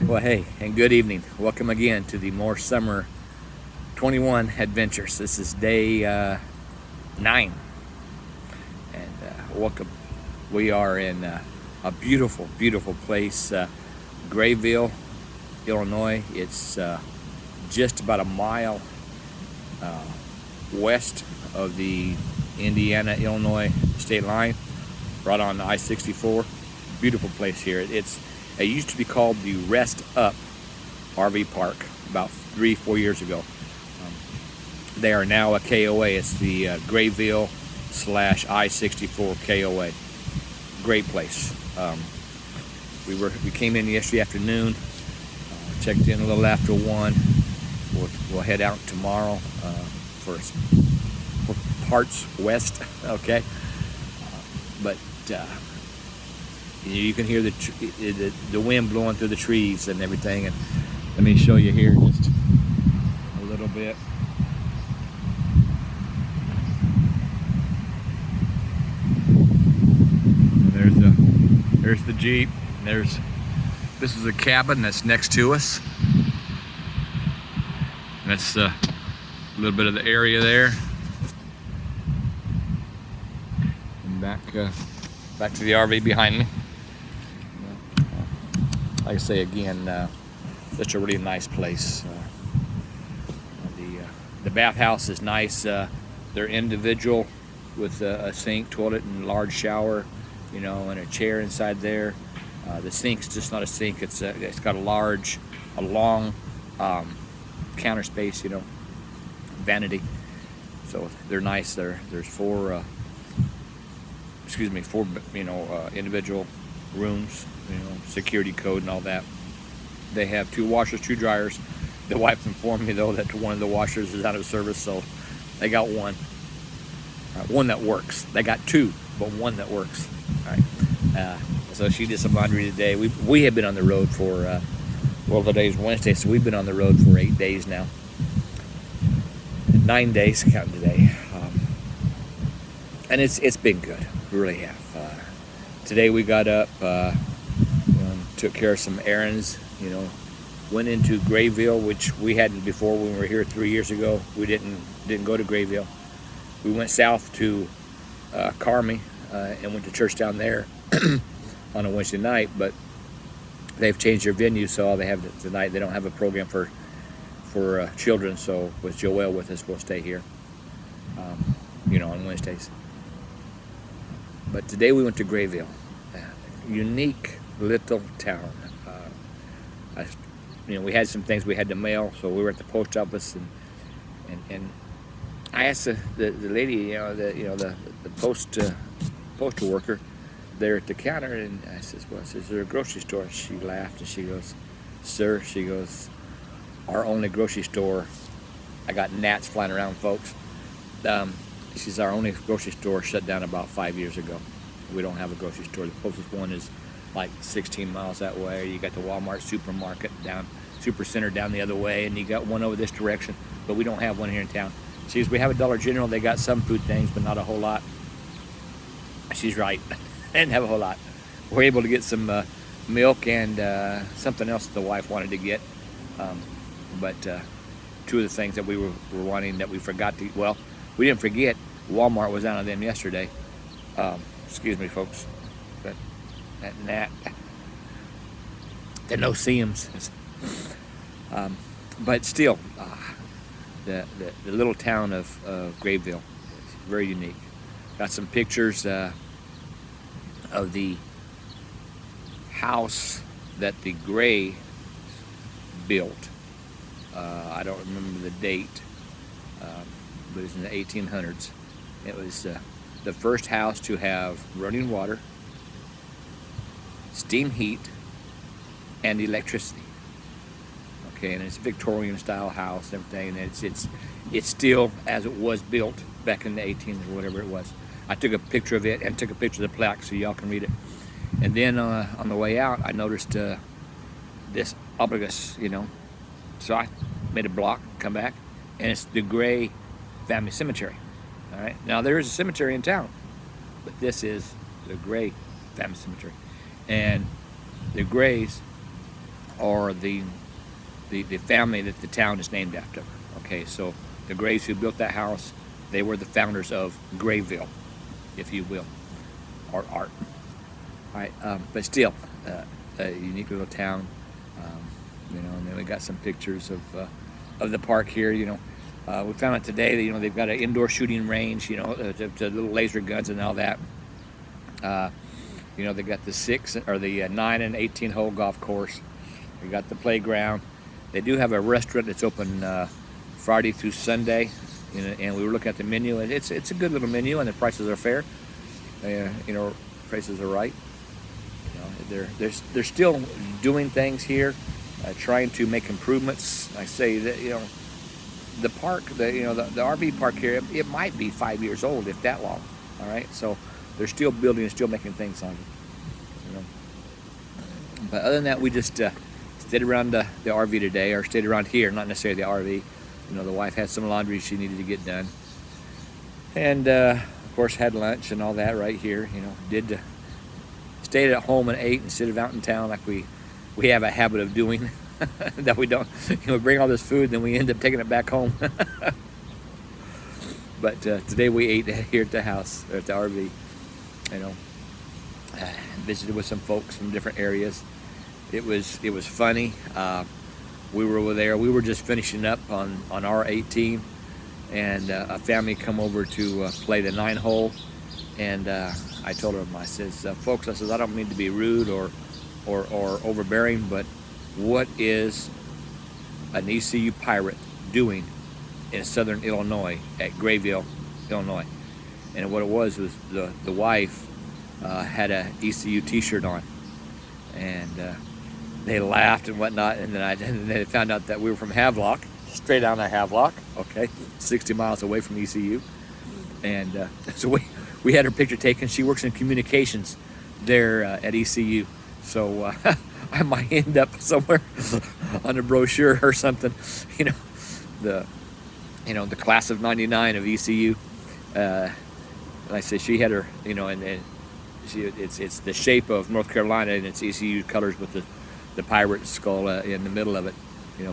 Well, hey, and good evening. Welcome again to the More Summer 21 Adventures. This is day 9, and welcome. We are in a beautiful, beautiful place, Grayville, Illinois. It's just about a mile west of the Indiana-Illinois state line, right on I-64. Beautiful place here. It used to be called the Rest Up RV Park about 3-4 years ago. They are now a KOA. It's the Grayville / I-64 KOA. Great place. We came in yesterday afternoon, checked in a little after 1. We'll head out tomorrow for parts west. Okay, but you can hear the wind blowing through the trees and everything. And let me show you here just a little bit. There's the Jeep. This is a cabin that's next to us. That's a little bit of the area there. And back to the RV behind me. Like I say again, such a really nice place. The bathhouse is nice. They're individual with a sink, toilet, and large shower, and a chair inside there. The sink's just not a sink. It's got a long counter space, vanity. So they're nice. There's four individual rooms, security code and all that. They have 2 washers, 2 dryers. The wife informed me though that one of the washers is out of service, so they got one. One that works. They got 2, but one that works. All right. So she did some laundry today. We have been on the road for today's Wednesday, so we've been on the road for 8 days now. 9 days counting today, and it's been good. We really have. Today we got up, took care of some errands. Went into Grayville, which we hadn't before when we were here 3 years ago. We didn't go to Grayville. We went south to Carmi and went to church down there on a Wednesday night, but they've changed their venue, so all they have tonight, they don't have a program for children. So with Joel with us, we'll stay here, on Wednesdays. But today we went to Grayville, unique little town. We had some things we had to mail, so we were at the post office, and I asked the lady, the postal worker there at the counter, and I says, "Well, is there a grocery store?" She laughed and she goes, "Sir," she goes, "our only grocery store." I got gnats flying around, folks. She says, "Our only grocery store shut down about 5 years ago. We don't have a grocery store. The closest one is like 16 miles that way. You got the Walmart supermarket super center down the other way, and you got one over this direction, but we don't have one here in town." She says, "We have a Dollar General. They got some food things, but not a whole lot." She's right. They didn't have a whole lot. We're able to get some milk and something else that the wife wanted to get. But 2 of the things that we were wanting that we forgot to, we didn't forget. Walmart was out of them yesterday. Excuse me, folks. But that gnat, the no-see-ums. But still, the little town of Grayville is very unique. Got some pictures of the house that the Gray built. I don't remember the date, but it was in the 1800s. It was the first house to have running water, steam heat, and electricity. Okay, and it's a Victorian style house and everything, and it's still as it was built back in the 1800s or whatever it was. I took a picture of it and took a picture of the plaque so y'all can read it. And then on the way out, I noticed this obelisk, So I made a block, come back, and it's the Gray Family Cemetery. All right. Now there is a cemetery in town, but this is the Gray Family Cemetery, and the Grays or the family that the town is named after. Okay, so the Grays who built that house, they were the founders of Grayville, if you will, or art. All right, but still, a unique little town. And then we got some pictures of the park here. We found out today that they've got an indoor shooting range. To little laser guns and all that. They got the 9 and 18 hole golf course. We got the playground. They do have a restaurant that's open Friday through Sunday, and we were looking at the menu, and it's a good little menu, and the prices are fair. Prices are right. They're still doing things here, trying to make improvements. I say that the park, the RV park here, it might be 5 years old, if that long. All right, so they're still building and still making things on it. But other than that, we just stayed around the RV today, or stayed around here, not necessarily the RV. The wife had some laundry she needed to get done, and of course had lunch and all that right here. Stayed at home and ate instead of out in town like we have a habit of doing. That we don't, we bring all this food, then we end up taking it back home. But today we ate here at the house, or at the RV. Visited with some folks from different areas. It was funny. We were over there. We were just finishing up on our 18, and a family come over to play the 9 hole. And I told them, I says, folks, I don't mean to be rude or overbearing, but what is an ECU Pirate doing in southern Illinois at Grayville, Illinois? And what it was the wife had a ECU T-shirt on, and they laughed and whatnot. And then they found out that we were from Havelock, straight down to Havelock, okay, 60 miles away from ECU. And so we had her picture taken. She works in communications there at ECU, so I might end up somewhere on a brochure or something. The class of '99 of ECU. Like I said, she had her, and it's the shape of North Carolina, and it's ECU colors with the pirate skull in the middle of it,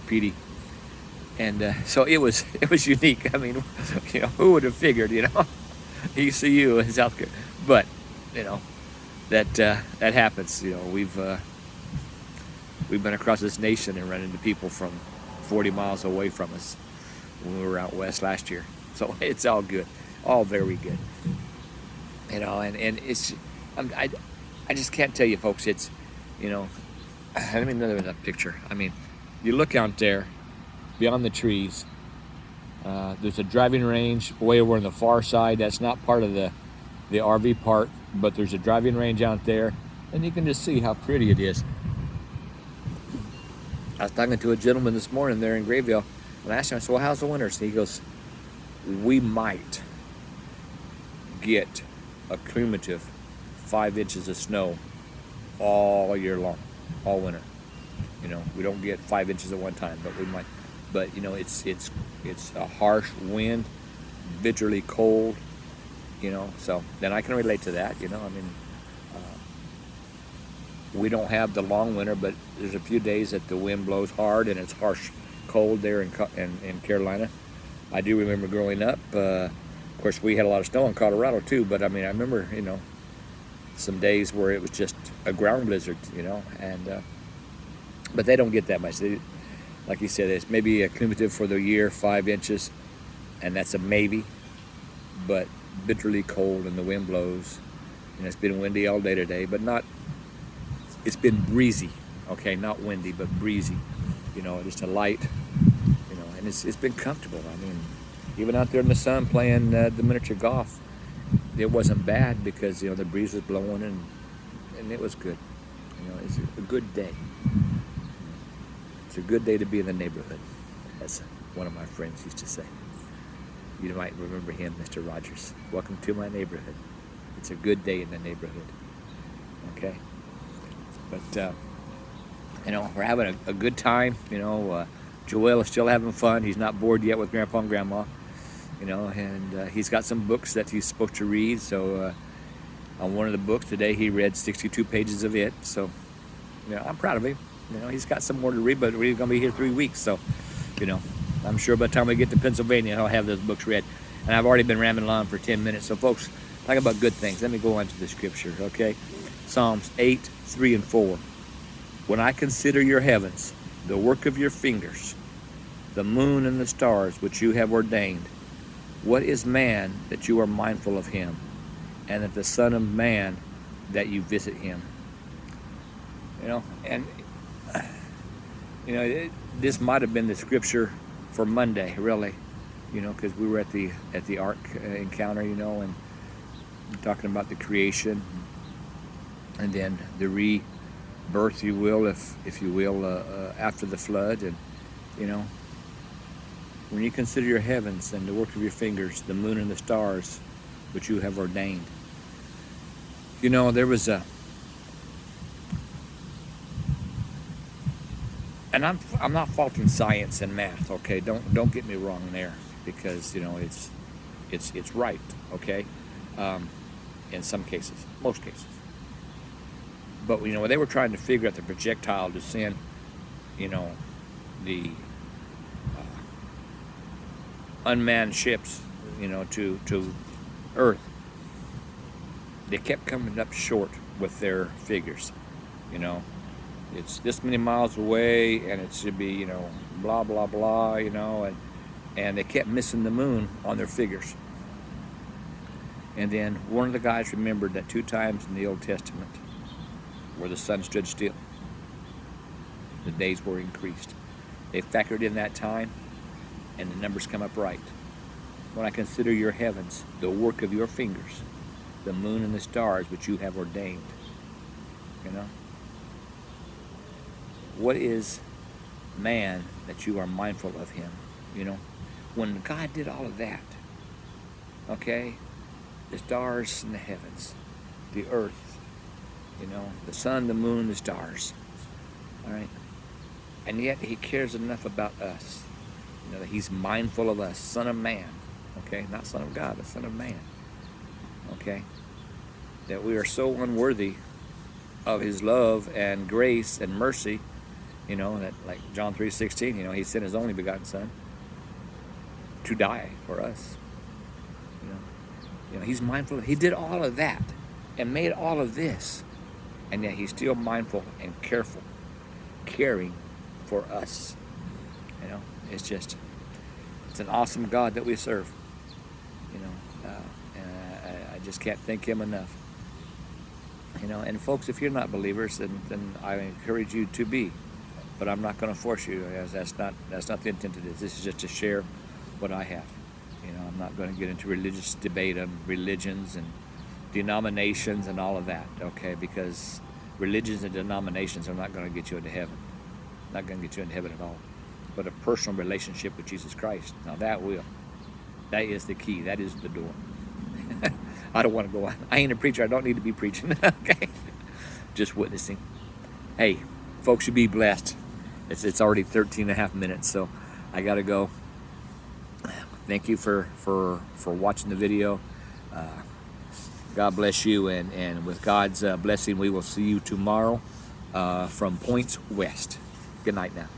Petey. And so it was unique. I mean, who would have figured, ECU in South Carolina, but that happens. We've been across this nation and run into people from 40 miles away from us when we were out west last year. So it's all good, all very good. And it's I just can't tell you, folks. It's let me another picture. I mean, you look out there beyond the trees. There's a driving range way over on the far side. That's not part of the RV park, but there's a driving range out there, and you can just see how pretty it is. I was talking to a gentleman this morning there in Grayville, and I asked him, I said, well, how's the winters? And he goes, we might get a cumulative 5 inches of snow all year long, all winter. We don't get 5 inches at one time, but we might. But it's a harsh wind, bitterly cold. So then I can relate to that. We don't have the long winter, but there's a few days that the wind blows hard and it's harsh, cold there in Carolina. I do remember growing up. Of course, we had a lot of snow in Colorado too. But I remember some days where it was just a ground blizzard. And but they don't get that much. Like you said, it's maybe a cumulative for the year, 5 inches, and that's a maybe. But bitterly cold and the wind blows, and it's been windy all day today, but not. It's been breezy, okay, not windy, but breezy. Just a light, and it's been comfortable. Even out there in the sun playing the miniature golf, it wasn't bad because the breeze was blowing and it was good. It's a good day. It's a good day to be in the neighborhood, as one of my friends used to say. You might remember him, Mr. Rogers. Welcome to my neighborhood. It's a good day in the neighborhood. Okay? But, we're having a good time. Joel is still having fun. He's not bored yet with Grandpa and Grandma. And he's got some books that he's supposed to read. So on one of the books today, he read 62 pages of it. So, I'm proud of him. You know, he's got some more to read, but we're going to be here 3 weeks. So, you know, I'm sure by the time we get to Pennsylvania, I'll have those books read. And I've already been rambling on for 10 minutes. So, folks, talk about good things. Let me go on to the scripture, okay? Psalms 8, 3, and 4. When I consider your heavens, the work of your fingers, the moon and the stars which you have ordained, what is man that you are mindful of him, and that the Son of Man that you visit him? You know, and you know, this might have been the scripture for Monday, really. You know, because we were at the Ark encounter, you know, and talking about the creation, and then the rebirth, you will, if you will, after the flood, and you know. When you consider your heavens and the work of your fingers, the moon and the stars which you have ordained. You know, there was and I'm not faulting science and math, okay? Don't get me wrong there, because you know it's right, okay? In some cases, most cases. But you know, when they were trying to figure out the projectile to send, you know, the unmanned ships, you know, to Earth, they kept coming up short with their figures. You know, it's this many miles away, and it should be, you know, blah blah blah, you know, and they kept missing the moon on their figures. And then one of the guys remembered that 2 times in the Old Testament where the sun stood still, the days were increased. They factored in that time, and the numbers come up right. When I consider your heavens, the work of your fingers, the moon and the stars which you have ordained. You know? What is man that you are mindful of him? You know? When God did all of that, okay, the stars in the heavens, the earth, you know, the sun, the moon, the stars, all right? And yet he cares enough about us. You know, that he's mindful of us, Son of Man, okay? Not Son of God, but Son of Man, okay? That we are so unworthy of his love and grace and mercy, you know, that like John 3:16, you know, he sent his only begotten Son to die for us. You know, he's mindful. He did all of that and made all of this, and yet he's still mindful and careful, caring for us. You know, it's an awesome God that we serve. You know, and I just can't thank him enough. You know, and folks, if you're not believers, then I encourage you to be, but I'm not going to force you. That's not the intent of this. This is just to share what I have. You know, I'm not going to get into religious debate on religions and denominations and all of that, okay? Because religions and denominations are not going to get you into heaven. Not going to get you into heaven at all. But a personal relationship with Jesus Christ, now that will. That is the key. That is the door. I don't want to go on. I ain't a preacher. I don't need to be preaching, okay? Just witnessing. Hey, folks, you be blessed. It's already 13 and a half minutes, so I got to go. Thank you for watching the video. God bless you, and with God's blessing, we will see you tomorrow from Points West. Good night now.